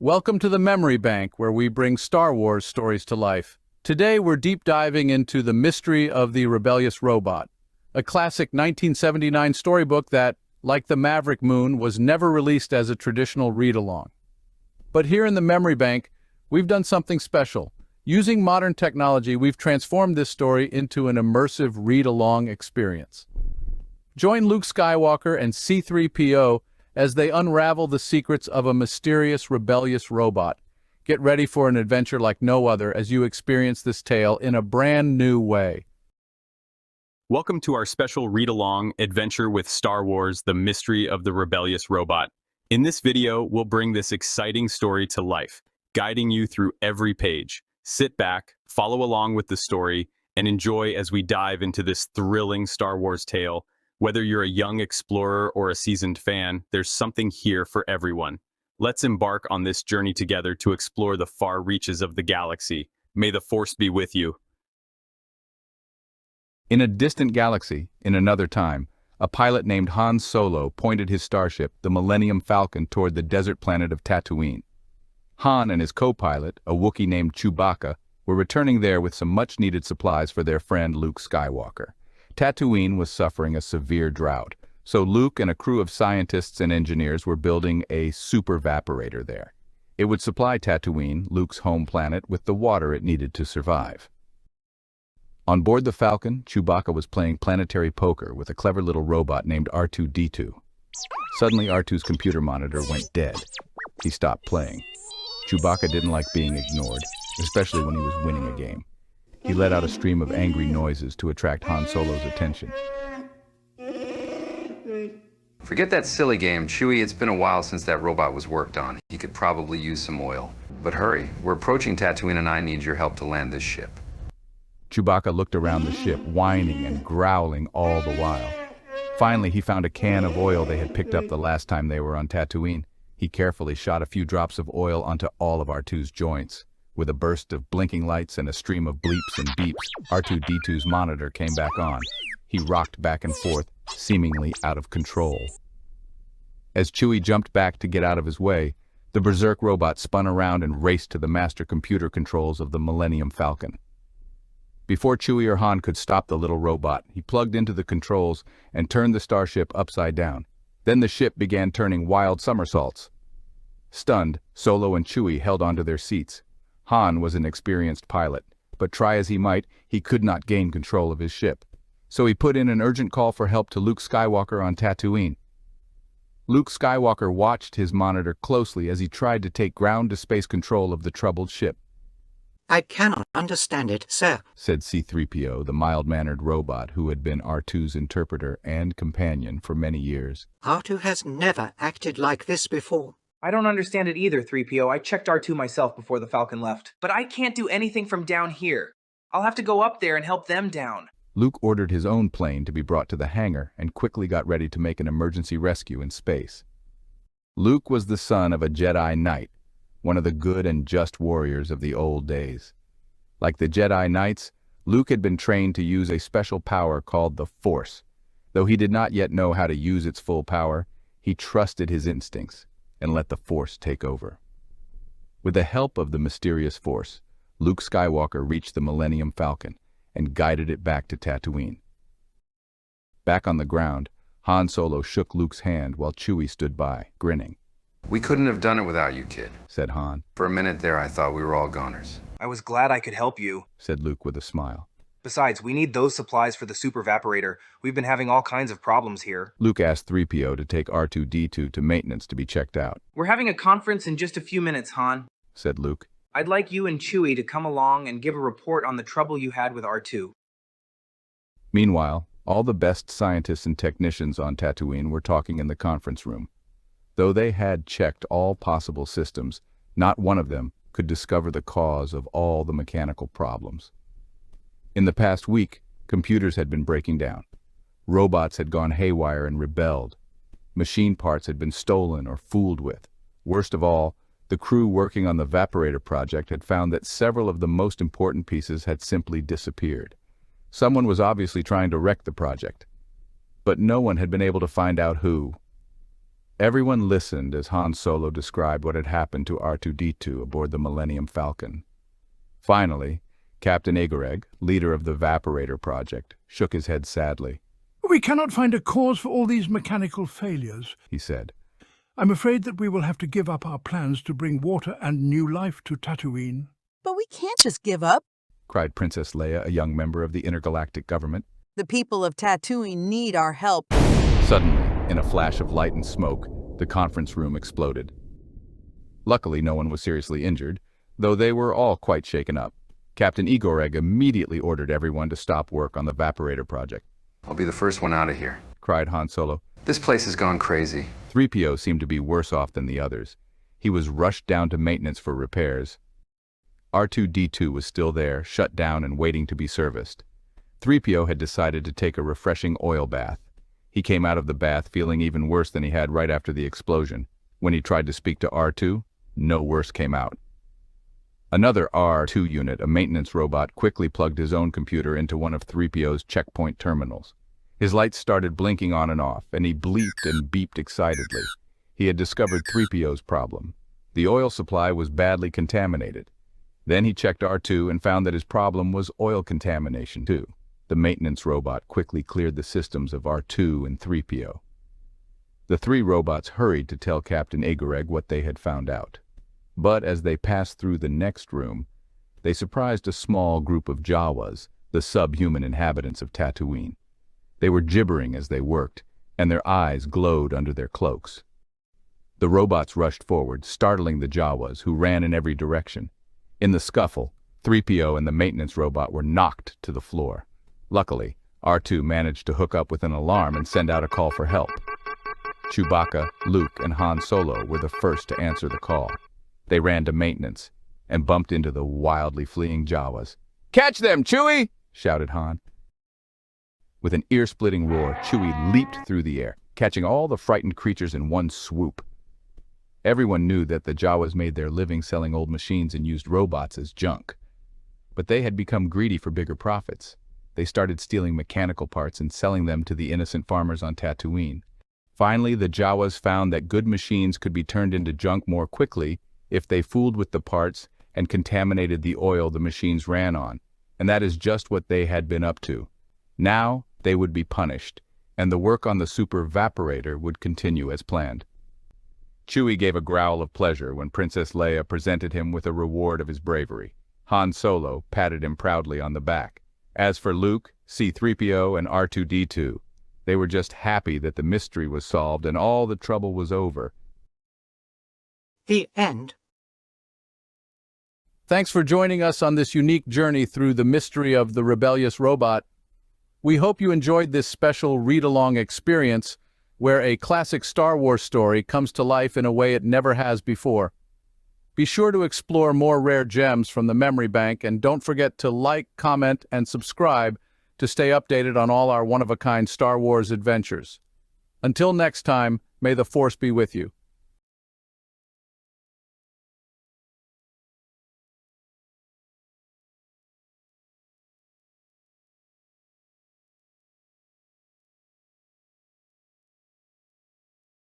Welcome to the Memory Bank, where we bring Star Wars stories to life. Today we're deep diving into the mystery of the Rebellious Robot, a classic 1979 storybook that, like the Maverick Moon, was never released as a traditional read-along. But here in the Memory Bank, we've done something special. Using modern technology, we've transformed this story into an immersive read-along experience. Join Luke Skywalker and C-3PO as they unravel the secrets of a mysterious, rebellious robot. Get ready for an adventure like no other as you experience this tale in a brand new way. Welcome to our special read-along adventure with Star Wars: The Mystery of the Rebellious Robot. In this video, we'll bring this exciting story to life, guiding you through every page. Sit back, follow along with the story, and enjoy as we dive into this thrilling Star Wars tale. Whether you're a young explorer or a seasoned fan, there's something here for everyone. Let's embark on this journey together to explore the far reaches of the galaxy. May the Force be with you. In a distant galaxy, in another time, a pilot named Han Solo pointed his starship, the Millennium Falcon, toward the desert planet of Tatooine. Han and his co-pilot, a Wookiee named Chewbacca, were returning there with some much-needed supplies for their friend Luke Skywalker. Tatooine was suffering a severe drought, so Luke and a crew of scientists and engineers were building a super evaporator there. It would supply Tatooine, Luke's home planet, with the water it needed to survive. On board the Falcon, Chewbacca was playing planetary poker with a clever little robot named R2-D2. Suddenly, R2's computer monitor went dead. He stopped playing. Chewbacca didn't like being ignored, especially when he was winning a game. He let out a stream of angry noises to attract Han Solo's attention. Forget that silly game, Chewie. It's been a while since that robot was worked on. He could probably use some oil. But hurry, we're approaching Tatooine and I need your help to land this ship. Chewbacca looked around the ship, whining and growling all the while. Finally, he found a can of oil they had picked up the last time they were on Tatooine. He carefully shot a few drops of oil onto all of R2's joints. With a burst of blinking lights and a stream of bleeps and beeps, R2-D2's monitor came back on. He rocked back and forth, seemingly out of control. As Chewie jumped back to get out of his way, the berserk robot spun around and raced to the master computer controls of the Millennium Falcon. Before Chewie or Han could stop the little robot, he plugged into the controls and turned the starship upside down. Then the ship began turning wild somersaults. Stunned, Solo and Chewie held onto their seats. Han was an experienced pilot, but try as he might, he could not gain control of his ship. So he put in an urgent call for help to Luke Skywalker on Tatooine. Luke Skywalker watched his monitor closely as he tried to take ground-to-space control of the troubled ship. "I cannot understand it, sir," said C-3PO, the mild-mannered robot who had been R2's interpreter and companion for many years. R2 has never acted like this before. I don't understand it either, 3PO. I checked R2 myself before the Falcon left. But I can't do anything from down here. I'll have to go up there and help them down. Luke ordered his own plane to be brought to the hangar and quickly got ready to make an emergency rescue in space. Luke was the son of a Jedi Knight, one of the good and just warriors of the old days. Like the Jedi Knights, Luke had been trained to use a special power called the Force. Though he did not yet know how to use its full power, he trusted his instincts and let the Force take over. With the help of the mysterious Force, Luke Skywalker reached the Millennium Falcon and guided it back to Tatooine. Back on the ground, Han Solo shook Luke's hand while Chewie stood by, grinning. We couldn't have done it without you, kid. Said Han. For a minute there, I thought we were all goners. I was glad I could help you. Said Luke with a smile. Besides, we need those supplies for the super evaporator. We've been having all kinds of problems here. Luke asked 3PO to take R2-D2 to maintenance to be checked out. We're having a conference in just a few minutes, Han. Said Luke. I'd like you and Chewie to come along and give a report on the trouble you had with R2. Meanwhile, all the best scientists and technicians on Tatooine were talking in the conference room. Though they had checked all possible systems, not one of them could discover the cause of all the mechanical problems. In the past week, computers had been breaking down. Robots had gone haywire and rebelled. Machine parts had been stolen or fooled with. Worst of all, the crew working on the Vaporator project had found that several of the most important pieces had simply disappeared. Someone was obviously trying to wreck the project, but no one had been able to find out who. Everyone listened as Han Solo described what had happened to R2-D2 aboard the Millennium Falcon. Finally, Captain Agoreg, leader of the Vaporator Project, shook his head sadly. "We cannot find a cause for all these mechanical failures," He said. "I'm afraid that we will have to give up our plans to bring water and new life to Tatooine." But we can't just give up. Cried Princess Leia, a young member of the intergalactic government. The people of Tatooine need our help. Suddenly, in a flash of light and smoke, the conference room exploded. Luckily, no one was seriously injured, though they were all quite shaken up. Captain Igoreg immediately ordered everyone to stop work on the Vaporator Project. I'll be the first one out of here. Cried Han Solo. This place has gone crazy. 3PO seemed to be worse off than the others. He was rushed down to maintenance for repairs. R2-D2 was still there, shut down and waiting to be serviced. 3PO had decided to take a refreshing oil bath. He came out of the bath feeling even worse than he had right after the explosion. When he tried to speak to R2, no worse came out. Another R2 unit, a maintenance robot, quickly plugged his own computer into one of 3PO's checkpoint terminals. His lights started blinking on and off, and he bleeped and beeped excitedly. He had discovered 3PO's problem. The oil supply was badly contaminated. Then he checked R2 and found that his problem was oil contamination too. The maintenance robot quickly cleared the systems of R2 and 3PO. The three robots hurried to tell Captain Agoreg what they had found out. But as they passed through the next room, they surprised a small group of Jawas, the subhuman inhabitants of Tatooine. They were gibbering as they worked, and their eyes glowed under their cloaks. The robots rushed forward, startling the Jawas, who ran in every direction. In the scuffle, 3PO and the maintenance robot were knocked to the floor. Luckily, R2 managed to hook up with an alarm and send out a call for help. Chewbacca, Luke, and Han Solo were the first to answer the call. They ran to maintenance and bumped into the wildly fleeing Jawas. "Catch them, Chewie!" shouted Han. With an ear-splitting roar, Chewie leaped through the air, catching all the frightened creatures in one swoop. Everyone knew that the Jawas made their living selling old machines and used robots as junk. But they had become greedy for bigger profits. They started stealing mechanical parts and selling them to the innocent farmers on Tatooine. Finally, the Jawas found that good machines could be turned into junk more quickly if they fooled with the parts and contaminated the oil the machines ran on. And that is just what they had been up to. Now, they would be punished, and the work on the Super Vaporator would continue as planned. Chewie gave a growl of pleasure when Princess Leia presented him with a reward of his bravery. Han Solo patted him proudly on the back. As for Luke, C-3PO, and R2-D2, they were just happy that the mystery was solved and all the trouble was over. The end. Thanks for joining us on this unique journey through the mystery of the Rebellious Robot. We hope you enjoyed this special read-along experience where a classic Star Wars story comes to life in a way it never has before. Be sure to explore more rare gems from the memory bank, and don't forget to like, comment, and subscribe to stay updated on all our one-of-a-kind Star Wars adventures. Until next time, may the Force be with you.